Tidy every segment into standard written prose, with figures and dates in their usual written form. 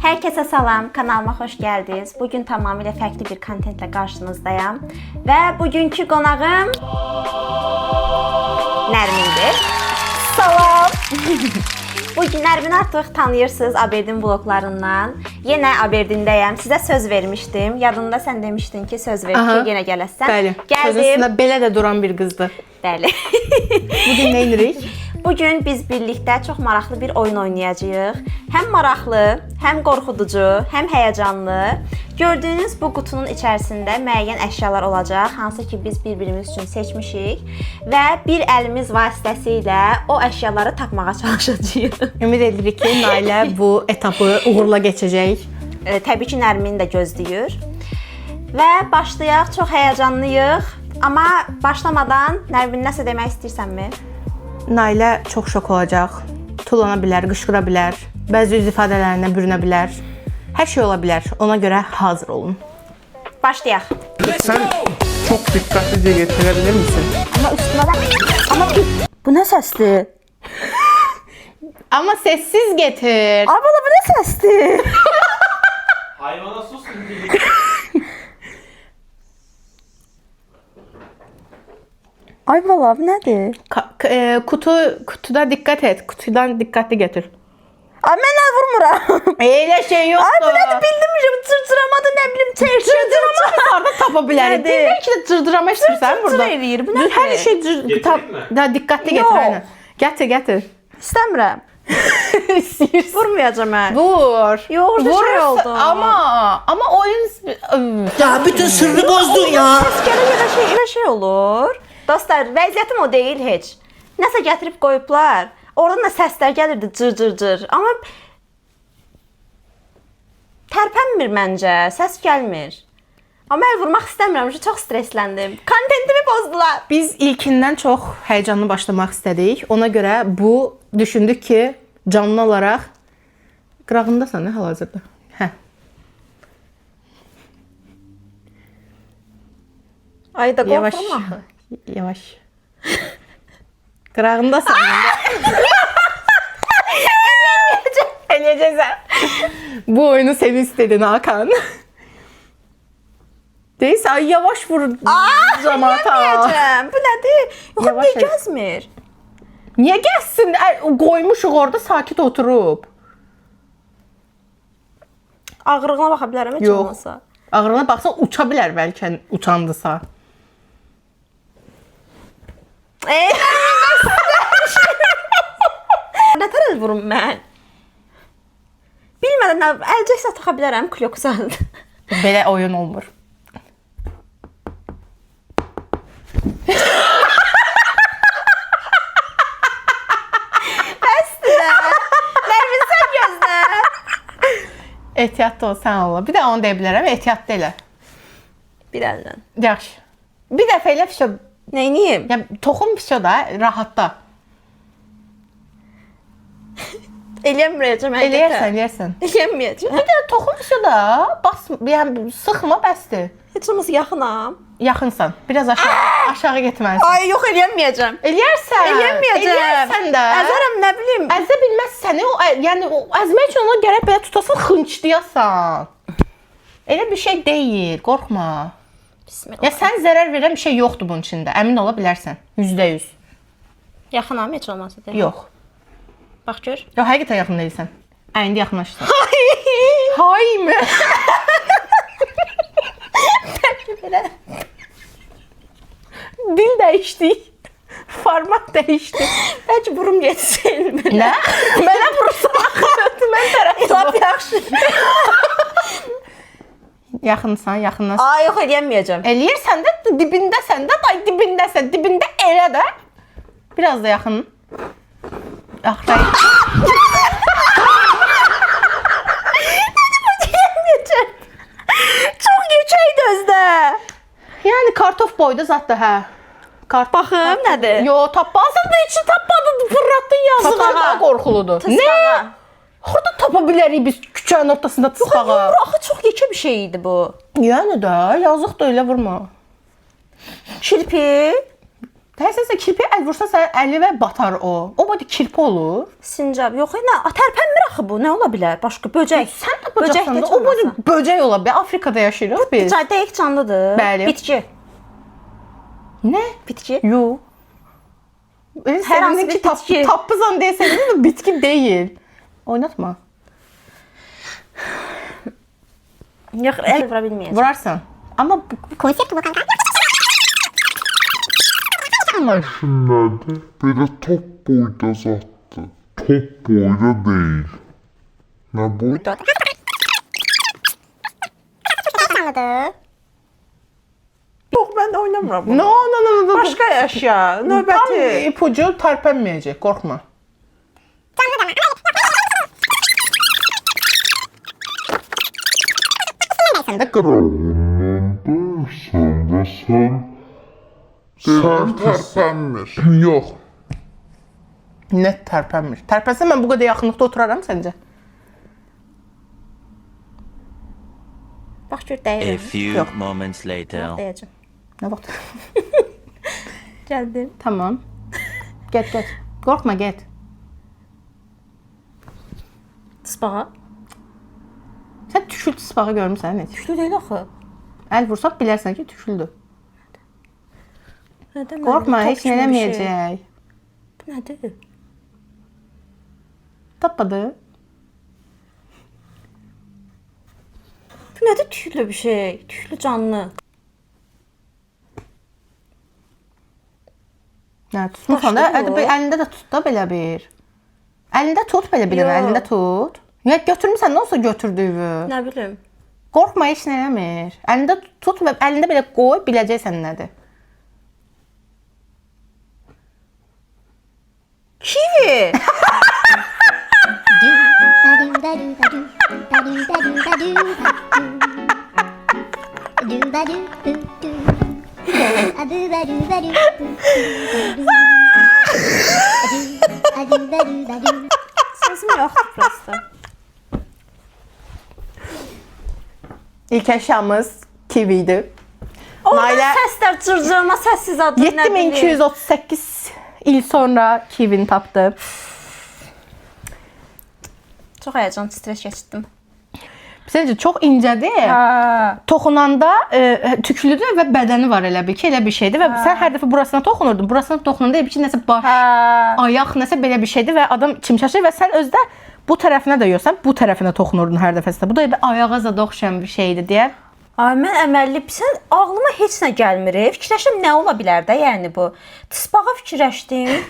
Herkese salam, kanalıma xoş gəldiniz. Bugün tamamilə fərqli bir kontentlə qarşınızdayım. Və bugünkü qonağım Nərmindir. Salam. Bugün Nərmin artıq tanıyırsınız Aberdin vloglarından. Yenə Aberdindəyəm. Sizə söz vermişdim. Yadında sən demişdin ki, söz ver ki, yenə gələsən. Bəli. Gəldim. Sözündə belə də duran bir qızdır. Bəli. Bugün nə edirik? Bugün biz birlikdə çox maraqlı bir oyun oynayacağıq. Həm maraqlı, həm qorxuducu, həm həyəcanlı. Gördüyünüz bu qutunun içərisində müəyyən əşyalar olacaq, hansı ki biz bir-birimiz üçün seçmişik və bir əlimiz vasitəsilə o əşyaları tapmağa çalışacağıq. Ümid edirik ki, Nailə bu etapı uğurla keçəcək. Təbii ki, Nərmin də gözləyir. Və başlayaq, çox həyəcanlıyıq. Amma başlamadan Nərmin nəsə demək istəyirsənmi? Nailə çox şok olacaq. Tulana bilər, qışqıra bilər, bəzi üz ifadələrinə bürünə bilər. Hər şey ola bilər. Ona görə hazır olun. Başlayaq. Sen çok dikkatlice getirebilir misin? Amma üstünə də... Amma bu nə səsdir? Amma sessiz getir. Ay bala, bu nə səsdir? Hayvana sus. Ay bala, bu nədir? Kutuda dikkat et. Kutudan dikkatli getir. Ay mən nə vurmuram? Elə şey yoxdur. Ay bu nədir, bildim, cırcıramadı, nə bilim, Cırcırama harda tapa bilərik? Nədir? Bəlkə də cırdırama istəyirsən burada. Cırcır eləyir, bu nədir? Hər şey Getireyim mi? da dikkatli Yox. getir aynen. Getir. İstəmirəm. İstəyirsən. Vurmayacağım mən. Vur. Yox, orada şey Vurursa- oldu. Ama oyun Ya bütün sırrı bozdun ya. Gələ elə şey olur. Dostlar, vəziyyətim o deyil heç. Nəsə gətirib qoyublar. Oradan da səslər gəlirdi cır. Amma tərpənmir məncə, səs gəlmir. Amma əl vurmaq istəmirəm, çox stressləndim. Kontentimi pozdular. biz ilkindən çox həyecanlı başlamaq istədik. Ona görə bu düşündük ki, canlı olaraq qırağındasan nə hal-hazırda? Hə. Ay da Yavaş. qorxuram axı. Yavaş. Qırağındasan. Eləyəcəksən. Bu oyunu sen istedin Hakan. Deyirsə, ay yavaş vur cəmaata. Eləyəcəm. Bu nədir? Yox, Yavaş niyə el. gəzmir? Niyə gəlsin? Qoymuşuq orada sakit oturub. Ağırlığına baxa bilərəm heç Yox. olmasa. Ağrına baxsan uça bilər bəlkə uçandısa. Nətər əl vurum mən? Bilmədən əlcəksə taxa bilərəm, klyoksal. Belə oyun olmur. Nərmin, sən gözlə. Ehtiyatlı ol, sən ola. Bir də onu deyə bilərəm, ehtiyatlı elə. Bir əldən. Yaxşı. Bir dəfə elə fişo, Neyniyim? ya toxun fişo da, rahatda. Eləyəməyəcəm. Eləyərsən. Eləyəməyəcəm. Bir də toxun fişo da, bas, yəni sıxma bəsdir. Heç olmasa yaxınam. Yaxınsan. Biraz aşağı getməlisən. Ay, yox, eləyəməyəcəm. Eləyərsən. Eləyəməyəcəm. Eləyərsən də. Əzərəm, nə bilim. Əzə bilməz səni, yəni o əzmək üçün ona gərək belə tutasan, xınçlayasan. Elə bir şey deyil, qorxma. Bismillah. Ya sən zərər verən bir şey yoxdur bunun içində. Əmin ola bilərsən. %100. Yaxınam, heç olmasa deyil. Yox. Bax gör. Yox, həqiqətən yaxın deyilsən. İndi yaxınlaşırsan. Hay mı? Dil dəyişdi. Format dəyişdi. Bəlkə burum getsin. Nə? Mənə vursan. Mən tərəfdə. Lap yaxşı. Yaxınsan, yaxınlaş. Ay, yox, eləyəməyəcəm. Eləyirsən də dibindəsən də, ay dibindəsən. Dibində elə də. Biraz da yaxın. Axray. Eləyəməyəcəm. Çox yüksəkdir özdə. Yəni kartof boyda zat da hə. Baxım, nədir? Yo, tapmazsan da içi tapmadın, fırlatdın yazığı Tısbağa. daha qorxuludur. Tısbağa. Orada tapa bilərik biz küçənin ortasında tısbağa. Yox, axı çox yekə bir şey idi bu. Yəni də, yazıq da elə vurma. Kirpi. Təsəsə kirpi əl vursa sənin əli və batar o. O boyda kirpi olur. Sincab. Yox, nə tərpənmir axı bu. Nə ola bilər? Başqa böcək. Sən də böcəksən. O boyda böcək ola bilər. Afrikada yaşayırıq biz. Dəqiq canlıdır. Bəli. Bitki. Nə? Bitki. Yox. Hər hansı bir bitki. Tapızan deyəsən, bu bitki deyil. Oynatma. Yox, əl vura bilməyəcəm. Vurarsan. Amma Konfet bu kanka. Şunlarda böyle top boyda zattı. Top boyda değil. Ne boy? Yox, mən oynamıram bunu. no. Başqa əşya, Tam növbəti. ipucu tərpənməyəcək, qorxma. Sen tersenmiş. Yox. Net tərpənmir. Tərpənsə mən bu qədər yaxınlıqda oturaram səncə? Bax gör A dəyirəm. few Yok. moments later. Dəyəcəm. Nə vaxt? Gəldim. Tamam. Get. Qorxma, get. Tısbağa. Sən tüşül tısbağı görmüsən heç? Tüklü deyil axı. Əl vursaq bilərsən ki, tüşüldür. Nədən? Qorxma, heç nə eləməyəcək. Bu nədir? Tapmadı. Bu nədir tüklü bir şey? Tüklü canlı. Nə, tutmusan da, Başqa bu. əlində də tut da belə bir. Əlində tut belə bir dənə, Yox. əlində tut. Ya götürmüsən, nə olsa götürdüyü. Nə bilim. Qorxma, heç nə eləmir. Əlində tut və əlində belə qoy, biləcəksən nədir. Kivi. Səsim yoxdur prosta. İlk əşyamız kivi idi. Oradan Nailə səslər cırcırma, səssiz adı nə bilim. 7238 il sonra kivini tapdı. Çox həyəcan, stres keçirdim. Səncə çox incədir. Hə. Toxunanda tüklüdür və bədəni var elə bir ki, elə bir şeydir və sən hər dəfə burasına toxunurdun. Burasına toxunanda elə bir ki, nəsə baş, ayaq, nəsə belə bir şeydir və adam çimçəşir və sən özdə bu tərəfinə də yoxsan, bu tərəfinə toxunurdun hər dəfəsində. Bu da elə ayağa zada oxşayan bir şeydir deyə. Ay mən əməlli, sən ağlıma heç nə gəlmir. Fikirləşdim nə ola bilər də, yəni bu. Tısbağa fikirləşdim.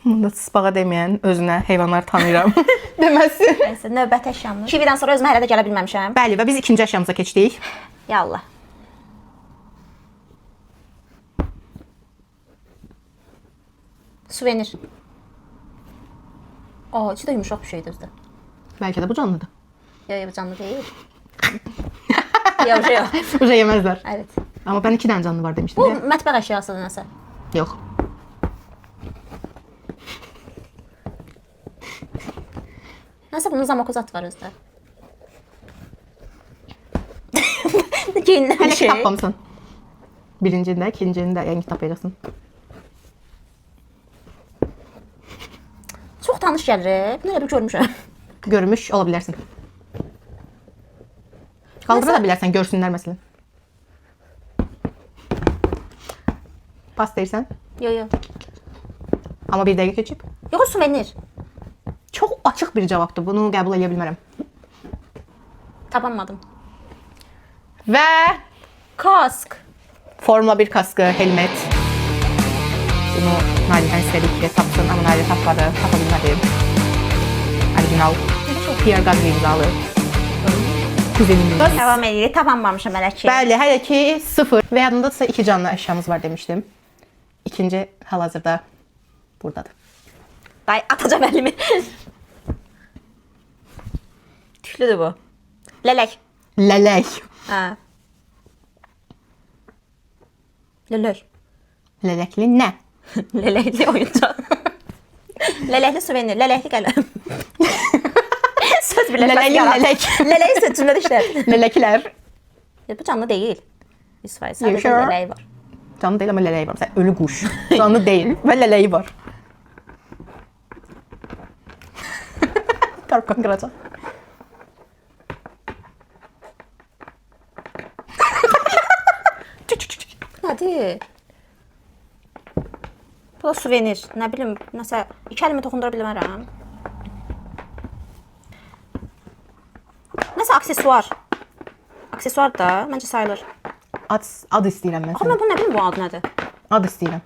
Bunda tısbağa deməyən özünə heyvanlar tanıyıram deməsin. Nəysə, növbəti əşyamız. Kividən sonra özümə hələ də gələ bilməmişəm. Bəli, və biz ikinci əşyamıza keçdik. Ya Allah. Suvenir. Aa, içi də yumuşaq bir şeydir özdə. Bəlkə də bu canlıdır. Yox, bu canlı deyil. Yox, yox. Uca yeməzlər. Evet. Amma mən 2 dənə canlı var demişdim. Bu deyə. mətbəx əşyasıdır nəsə. Yox. Nəsə bunun zamokozat var özdə. Geyinən Hələ şey. kitab tapmamısan. Birincində, ikincində yəni kitab tapacaqsın. Çox tanış gəlir. Bunu elə bir görmüşəm. Görmüş ola bilərsən. Qaldıra da bilərsən, görsünlər məsələn. Pas deyirsən, Yox, yox. amma 1 dəqiqə keçib. Yox, suvenir. Çox açıq bir cavabdır. Bunu qəbul edə bilmərəm. Tapanmadım. Və Kask. Formula 1 kaskı, helmet. Bunu Nailədən istədik ki, tapsın, amma Nailə tapmadı, tapa bilmədi. Original. Pierre Gasly imzalı. Kuzenimiz. Davam edirik. Tapanmamışam hələ ki. Bəli, hələ ki 0 və yanındadırsa 2 canlı əşyamız var demişdim. İkinci hal-hazırda buradadır. Ay, atacağım əlimi. Tüklüdür bu. Lələk. Lələk. Hə. Lələk. Lələkli nə? Lələkli oyuncaq. Lələkli suvenir, lələkli qələm. Söz birləşməsi Lələkli yarat. lələk. Lələk isə cümlədə işlər. Lələklər. Bu canlı deyil. 100%. You Sadəcə sure? lələyi var. Canlı deyil, amma lələyi var. Məsələn, ölü quş. Canlı deyil və lələyi var. Qarpqan qıracaq. Nədir? Bu da suvenir. Nə bilim, nəsə 2 əlimi toxundura bilmərəm. Nəsə aksesuar. Aksesuar da məncə sayılır. Ad istəyirəm mən Amma sənə. bu nə bilim bu adı nədir? Ad istəyirəm.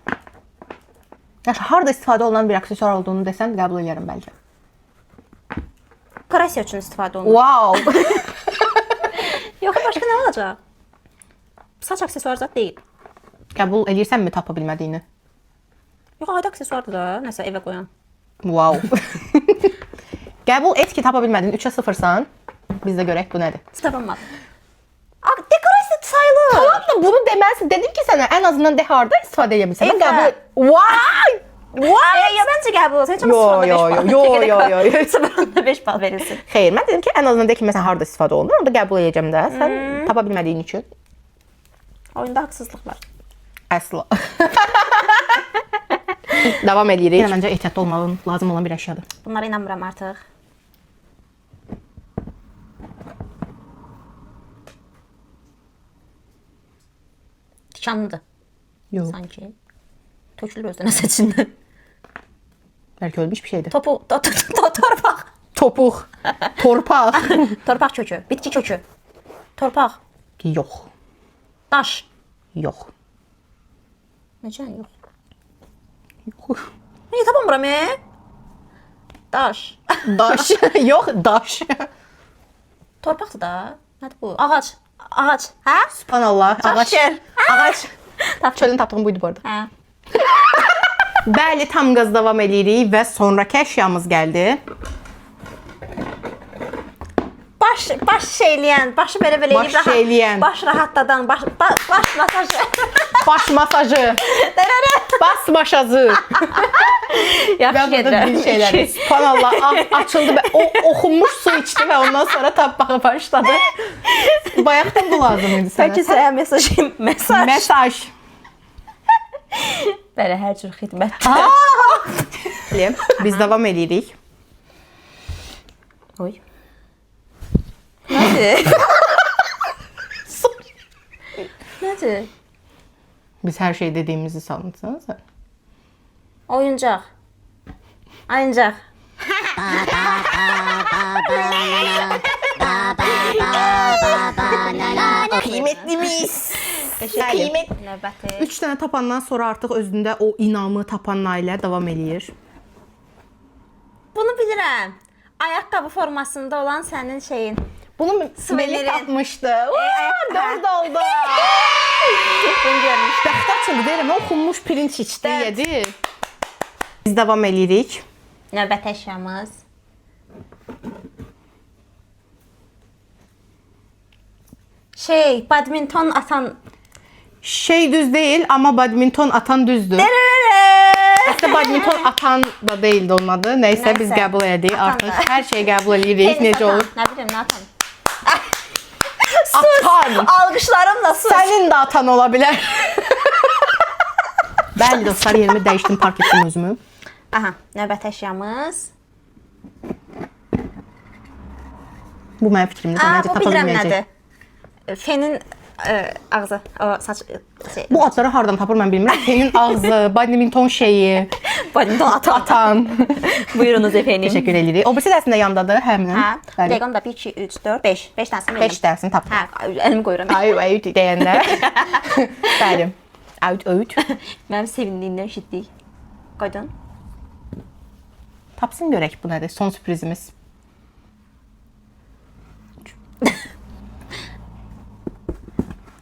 Yaxşı, harda istifadə olunan bir aksesuar olduğunu desən, qəbul edərəm bəlkə. Krasiya üçün istifadə olunur. Wow! Yox, başqa nə olacaq? Saç aksesuar zət deyil. Qəbul edirsənmi tapa bilmədiyini? Yox, adi aksesuardır da, nəsə evə qoyan. Wow. Qəbul et ki, tapa bilmədin. 3-ə 0-san. Biz də görək bu nədir. Tapamadım. Dekorasiya sayılır. Tamam da bunu deməlisin. Dedim ki sənə ən azından de harda istifadə edə bilsən. Evdə. Qəbul. Vay! Vay! Ya məncə qəbul olsa heç Yo, olmasa yo, 0.5 bal. yo, yo, yo, yo. 0.5 bal verilsin. Xeyr, mən dedim ki, ən azından de ki, məsələn, harda istifadə olunur. Onu da qəbul edəcəm də. Sən tapa bilmədiyin üçün. Oyunda haqsızlıq var. Əsla. Davam edirik. Məncə ehtiyatlı olmağın lazım olan bir əşyadır. Bunlara inanmıram artıq. Tikanlıdır Yox. sanki. Tökülür özünə seçindən. Bəlkə ölmüş bir şeydir. Torpaq. Topuq. Torpaq. Torpaq kökü, bitki kökü. Torpaq. Yox. Daş. Yox. Necə yox? Yox. Niyə tapamıram? Daş. Daş. Yox, daş. Torpaqdır da. Nədir bu? Ağac. Ağac. Hə? Subhanallah. Ağac. Daşır. Ağac. Çölün tapdığım buydu bu arada. Hə. Bəli, tam qaz davam edirik və sonrakı əşyamız gəldi. Baş şeyləyən, başı belə Baş şeyləyən. Baş rahatladan, baş masajı. Baş masajı. Bas maşazı. Yaxşı Və burada bir şeyləri. Subhanallah, açıldı və o oxunmuş su içdi və ondan sonra tapmağa başladı. Bayaqdan bu lazım idi sənə. Peki sənə mesaj. Mesaj. Belə hər cür xidmət. Biz davam edirik. Oy. Nədir? Nədir? Biz hər şey dediyimizi sanırsanız. Oyuncaq. Oyuncaq. Qiymətlimiz. Qiymət növbəti. 3 dənə tapandan sonra artıq özündə o inamı tapan Nailə davam eləyir. Bunu bilirəm. Ayaqqabı formasında olan sənin şeyin. Bunu Suvenirin. Melih tapmışdı. Ayaqqabı. 4 oldu. Bunu görmüş. Bəxtə açıldı deyirəm, oxunmuş pirinç içdi, yedi. Biz davam edirik. Növbəti əşyamız. Badminton atan. Şey düz deyil, amma badminton atan düzdür. Əslində badminton atan da deyildi onun adı. Nəysə biz Nəysə. qəbul edirik. Atan Artıq da. hər şeyi qəbul edirik. Tenis Necə atan. olur? Nə bilim, nə atan? Atan. Alqışlarımla sus. Sənin də atan ola bilər. Bəli dostlar, yerimi dəyişdim, park etdim özümü. Aha, növbəti əşyamız. Bu mənim fikrimdir. Aa, Necə bu tapa bilirəm bilməyəcək. nədir. Fenin ağzı, o saç şey. Bu adları hardan tapır mən bilmirəm. Senin ağzı, badminton şeyi, Badminton atan. atan. Buyurunuz efendim. Təşəkkür edirik. O birisi də əslində yandadır, həmin. Hə, Bəli. dəqiqəm də 1, 2, 3, 4, 5. 5 dənəsini 5 dərsini tapdım. Hə, əlimi qoyuram. Ay, ay deyəndə. Bəli. Out. Mənim sevindiyimdən eşitdik. Qoydun. Tapsın görək bu nədir? Son sürprizimiz.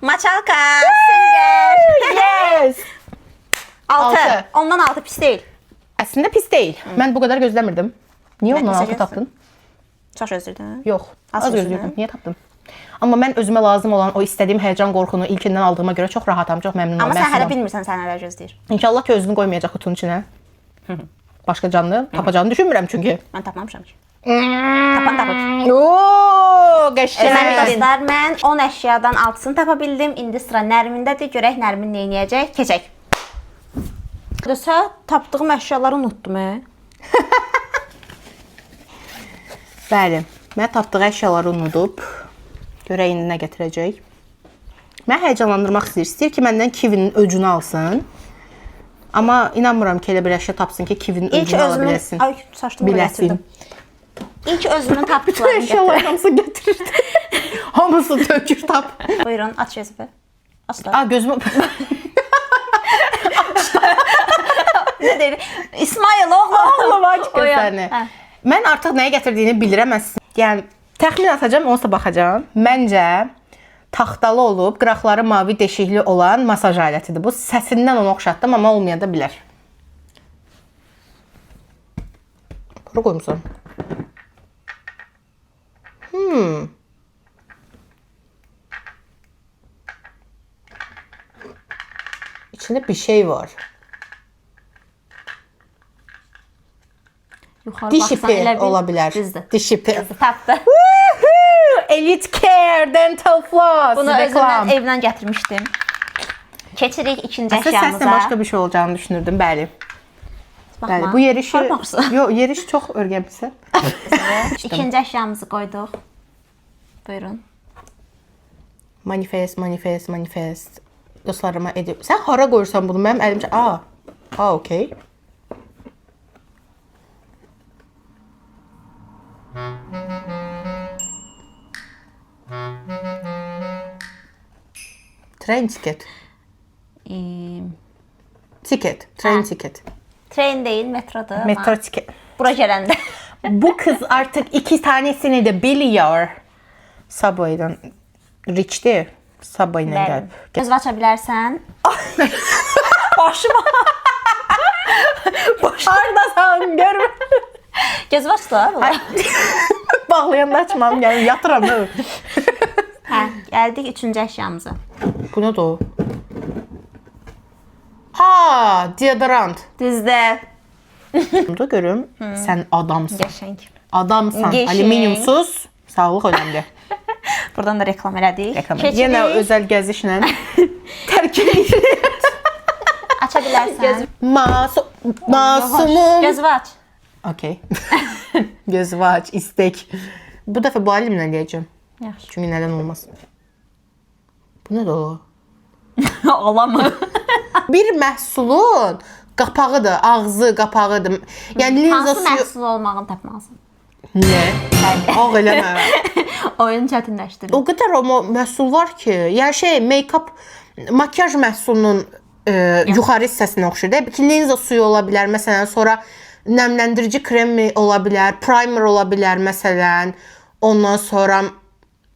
Maçalka, sünger. Yes! 6. Altı. Ondan 6 pis deyil. Əslində pis deyil. Mən bu qədər gözləmirdim. Niyə ondan Neçə altı tapdın? Çox özürdən. Yox, Az az gözləyirdim. gözləyirdim. Niyə tapdın? Amma mən özümə lazım olan o istədiyim həyəcan qorxunu ilkindən aldığıma görə çox rahatam, çox məmnunam. Amma sən hələ Məmnunam. bilmirsən sən nələr gözləyir. İnşallah ki özünü qoymayacaq qutunun içinə. Başqa canlı tapacağını düşünmürəm çünki. Mən tapmamışam ki. Tapan tapıb. Oo, Deməli qəşəng. dostlar, mən 10 əşyadan 6-sını tapa bildim. İndi sıra Nərmindədir. Görək Nərmin nə edəcək? Keçək. Sən tapdığım əşyaları unutdum. Bəli. Mən tapdığı əşyaları unudub. Görək indi nə gətirəcək. Mən həyəcanlandırmaq istəyir ki, məndən kivinin öcünü alsın. Amma inanmıram ki, elə bir əşya tapsın ki, kivinin öcünü ala biləsin. Ay, saçımı Biləsin. gətirdim. İlk özümün tapdıqlarını Əşyalar gətirdim. hamısı gətirirdi. Hamısı tökür tap. Buyurun, aç yazıbı. Aç da. Aa, gözümü... Nə deyir? İsmail oğlu. Allah'ım aç gözlərini. Hə. Mən artıq nəyə gətirdiyini bilirəməzsin. Yəni, təxmin atacağım, onsa baxacağım. Məncə, taxtalı olub, qıraqları mavi deşikli olan masaj alətidir. Bu səsindən onu oxşatdım, amma olmaya da bilər. Bura qoymuşam. İçində bir şey var. Yuxarı Diş baxsan ipi elə bil. ola bilər. Düzdür. Diş ipi. Tapdı. Elite Care Dental Floss. Bunu reklam. özümdən evdən gətirmişdim. Keçirik ikinci Əslində əşyamıza. səslə başqa bir şey olacağını düşünürdüm, bəli. Baxma. Bəli, bu yerişi... Sormaqsın. Yox, yerişi çox örgəmlisə. İkinci əşyamızı qoyduq. Buyurun. Manifest, manifest, manifest. Dostlarıma edib. Sən hara qoyursan bunu? Mənim əlimcə... okey. Train ticket. Ticket. Train ticket. Tren değil, metrodur. ama Metro ticket. Bura gələndə. Bu kız artık 2 tanesini de biliyor. Subway'dan. Rich'ti. Subway'la Bəli. gəlib. Gözünü aça bilərsən. Başıma. Hardasan görmə. Gözünü aç da. Bağlayanda açmam gəlir. Yatıram. Hə, gəldik üçüncü əşyamıza. Bu nə o? Ha, deodorant. Düzdür. Bunu da görüm. Sən adamsın. Qəşəng. Adamsan. Qəşəng. Alüminiumsuz. Sağlıq önemli. Buradan da reklam elədik. Yenə özəl gəzişlə tərk edir. Aça bilərsən. Masumum. Gözünü aç. Okey. Gözü aç, istek. Bu dəfə bu əlimlə eləyəcəm. Yaxşı. Çünki nədən olmaz. Bu nədir o? Olamı? Bir məhsulun qapağıdır, ağzı qapağıdır. Yəni linza Hansı suyu... məhsul olmağını tapmalısın. Nə? Ağ eləmə. Oyun çətinləşdirir. O qədər o məhsul var ki, yəni make-up, makyaj məhsulunun yuxarı hissəsinə oxşayır. Deyib ki, linza suyu ola bilər, məsələn, sonra nəmləndirici kremi ola bilər, primer ola bilər, məsələn. Ondan sonra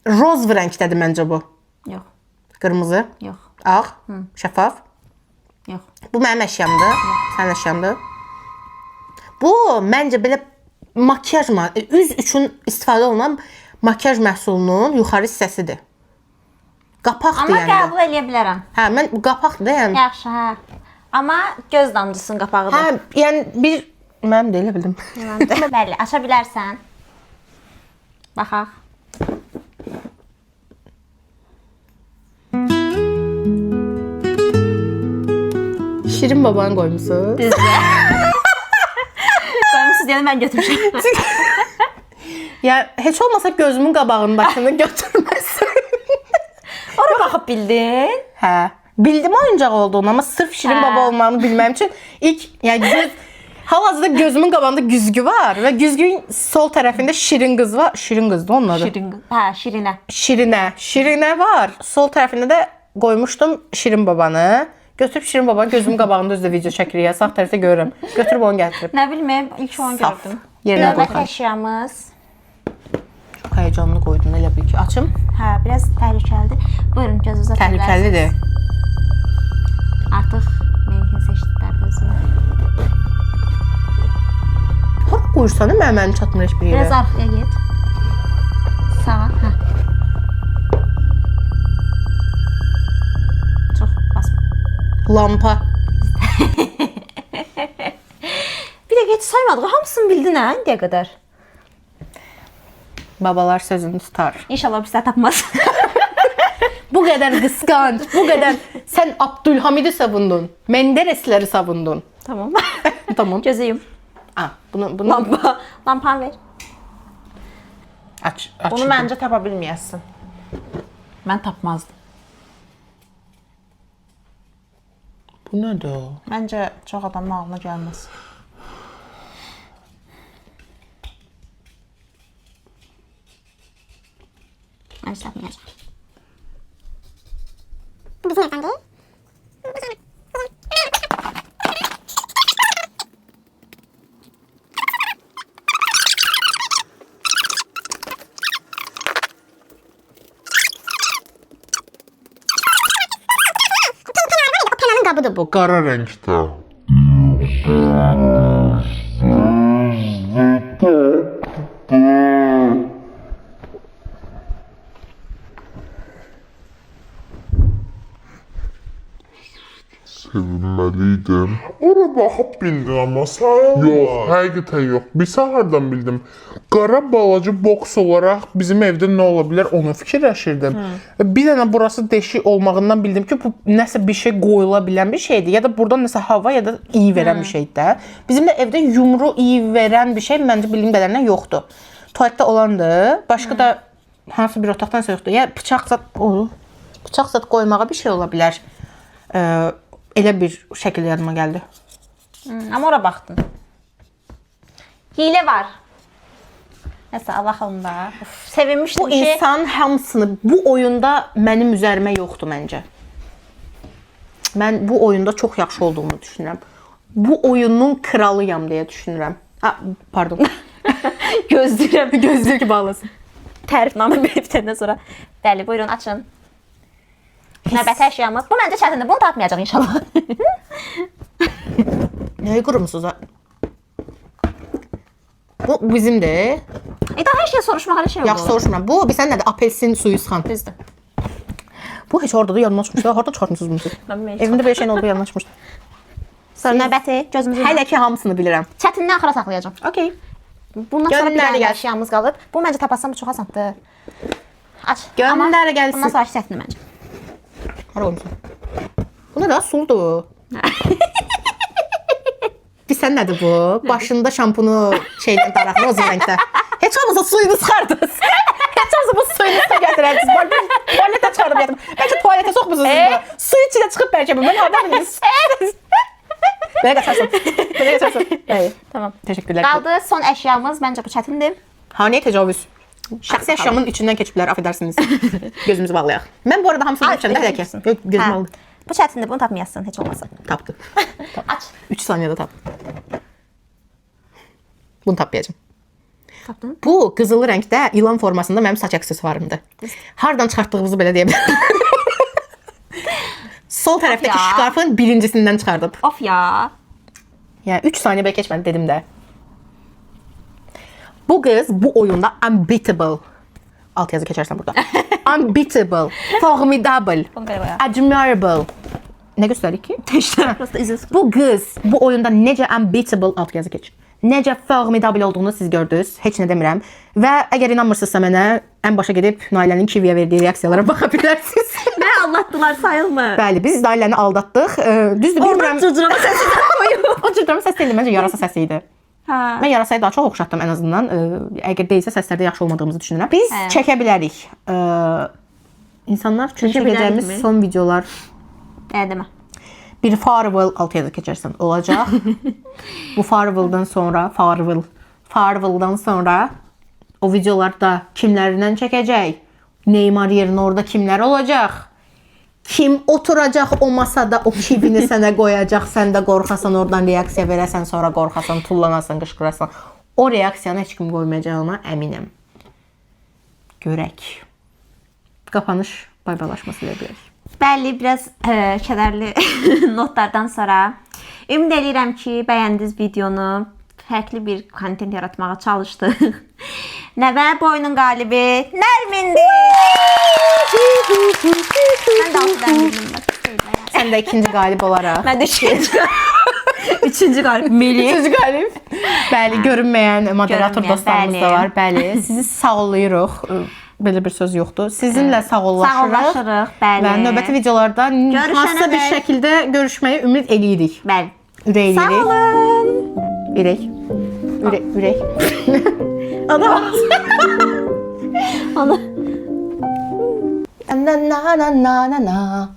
roz rəngdədir məncə bu. Yox, Qırmızı, yox, ağ, şəffaf. yox. Bu mənim əşyamdır, sənin əşyamdır. Bu, məncə belə makyaj, üz üçün istifadə olunan makyaj məhsulunun yuxarı hissəsidir. Qapaqdır Amma yəni. qəbul eləyə bilərəm. Hə, mən qapaqdır da yəni. Yaxşı, hə. Amma göz damcısının qapağıdır. Hə, yəni bir mən də elə bildim. Bəli, aça bilərsən. Baxaq. Şirin babanı qoymusunuz. Düzdür. Qoymusunuz deyəni mən götürmüşəm. Yəni heç olmasa gözümün qabağındakını götürməsin. Ora baxıb bildin. Hə, bildim oyuncaq olduğunu, amma sırf Şirin baba olmağını bilməm üçün ilk yəni hal-hazırda gözümün qabağında güzgü var və güzgünün sol tərəfində Şirin qız var. Şirin qızdır onun adı. Şirin. Hə, Şirinə. Şirinə var. Sol tərəfində də qoymuşdum Şirin babanı. Götürüb Şirin baba gözümün qabağında özdə video çəkirik. Sağ tərəfdə görürəm. Götürüb onu gətirib. Nə bilməm, ilk onu Saf. gördüm. Yerinə Növbəti qoy. əşyamız. Çox həyəcanlı qoydun elə bil ki. Açım. Hə, biraz təhlükəlidir. Buyurun, gözünüzü aça bilərsiniz. Təhlükəlidir. Artıq mümkün seçdiklər gözünü. Hara qoyursan, mənim çatmır heç bir Biraz yerə. arxaya get. Sağa, hə. Çox basma. Lampa. Bir də heç saymadıq. Hamısını bildin hə indiyə qədər. Babalar sözünü tutar. İnşallah bizə tapmaz. Bu qədər qısqanc, bu qədər sən Abdülhamidi savundun, Menderesləri savundun. Tamam. Tamam. Gözəyim. Ha, bunu Lampanı ver. aç. Bunu məncə tapa bilməyəsən. Mən tapmazdım. Bu nədir o? Məncə çox adamın ağlına gəlməz. Mən tapmayacağam. Qabıdır bu. Bu qara rəngdə. Sevinməliydim. Ora baxıb bildin amma sayılmaz. Yox, həqiqətən yox. Bilsən hardan bildim? Qara balaca boks olaraq bizim evdə nə ola bilər onu fikirləşirdim. Bir dənə burası deşik olmağından bildim ki, bu nəsə bir şey qoyula bilən bir şeydir ya da buradan nəsə hava ya da iyi verən bir şeydir də. Bizim də evdə yumru iyi verən bir şey məncə bildiyim qədərilə yoxdur. Tualetdə olandı. Başqa da hansı bir otaqdansa yoxdur. Ya bıçaq zad qoymağa bir şey ola bilər. Elə bir şəkil yadıma gəldi. Amma ora baxdın. Hiylə var. Nəsə Allahımda. Sevinmişdim Bu ki, insan hamısını bu oyunda mənim üzərimə yoxdur məncə. Mən bu oyunda çox yaxşı olduğumu düşünürəm. Bu oyunun kralıyam deyə düşünürəm. Pardon. gözləyirəm. Gözləyir ki, bağlasın. Tərifnamə verib bitəndən sonra. Bəli, buyurun açın. Növbəti əşyamız. Bu məncə çətindir. Bunu tapmayacaq inşallah. Nəyi qurumsuz? Bu bizimdir. Daha hər şey soruşmaq elə şey olur. Yaxşı soruşmuram. Bu bilsən nədir? Apelsin suyu sıxan. Düzdür. Bu heç orada da yadıma çıxmış. Hardan çıxartmısınız bunu siz? Mən bilmirəm. Evimdə belə şeyin olduğu yadıma çıxmış. Sonra növbəti gözümüzü Hələ ki hamısını bilirəm. çətindən axıra saxlayacağam. Okay. Bundan sonra bir Göndər dənə gəl. əşyamız qalıb. Bu məncə tapasan bu çox asandır. Aç. Göndər Amma gəlsin. Bundan sonra çətindir məncə. Hara qoymusan? Bu nə da suldur. Bilsən nədir bu? Başında şampunu şeydən daraqlı uzun rəngdə. Heç olmasa suyunu çıxardınız. Heç olmasa bu suyunu su gətirərsiniz. Tualetə çıxarıb yadım. Bəlkə tualetə soxmusunuz bunu. Su içinə çıxıb bəlkə bu. Mən hardan bilirəm? Belə qaçarsın. Belə qaçarsın. Bəli. Tamam. Təşəkkürlər. Qaldı son əşyamız. Məncə bu çətindir. Hani təcavüz. Şəxsi əşyamın içindən keçiblər, affedersiniz. Gözümüzü bağlayaq. Mən bu arada hamısını bilmişəm də hələ ki. Yox, gözüm aldı. Bu çətindir. Bunu tapmayasın heç olmasa. Tapdı. Aç. 3 saniyədə tap. Bunu tapmayacağım. Tapdın? Bu qızılı rəngdə ilan formasında mənim saç aksesuarımdır. Hardan çıxartdığımızı belə deyə bilərəm. Sol tərəfdəki ya. şkarfın birincisindən çıxardım. Of ya. Yəni 3 saniyə belə keçmədi dedim də. Bu qız bu oyunda unbeatable. Alt yazı keçərsən burada. Unbeatable, formidable, Bunu belə qoyaq. admirable. Nə göstərir ki? Prosta izin. Bu qız bu oyunda necə unbeatable alt yazı keç. Necə formidable olduğunu siz gördünüz. Heç nə demirəm. Və əgər inanmırsınızsa mənə ən başa gedib Nailənin Kiwiyə verdiyi reaksiyalara baxa bilərsiniz. Nə aldatdılar sayılmır. Bəli, biz Nailəni aldatdıq. Düzdür, Orada bilmirəm. cırcırama səsi qoyub. O cırcırama səs deyildi, məncə yarasa səsi idi. Hə. Mən yarasayı daha çox oxşatdım ən azından. Əgər deyilsə səslərdə yaxşı olmadığımızı düşünürəm. Biz çəkə bilərik. İnsanlar üçün Çəkə bilərikmi? çəkəcəyimiz son videolar Demə. bir farewell alt yazı keçərsən olacaq. Bu farewell'dan sonra o videolarda kimlərindən çəkəcək? Neymar yerinə orada kimlər olacaq? Kim oturacaq o masada, o kivini sənə qoyacaq, sən də qorxasan, oradan reaksiya verəsən, sonra qorxasan, tullanasan, qışqırasan. O reaksiyanı heç kim qoymayacağına əminəm. Görək. Qapanış baybalaşması ilə bilərik. Bəli, biraz kədərli notlardan sonra ümid edirəm ki, bəyəndiniz videonu. Fərqli bir kontent yaratmağa çalışdıq. Nəvə bu oyunun qalibi Nərmindir. Mən də altıdan bildim. Sən də ikinci qalib olaraq. Mən də ikinci. Üçüncü qalib Melih. Üçüncü qalib. Bəli, görünməyən moderator Görünməyən, dostlarımız da bəli. var. Bəli, sizi sağollayırıq. Belə bir söz yoxdur. Sizinlə sağollaşırıq. Sağollaşırıq, bəli. Və növbəti videolarda hansısa bir dək. şəkildə görüşməyi ümid eləyirik. Bəli. Ürək Sağ eləyirik. olun. Ürək. Ürək. Ana. Na na na na na na.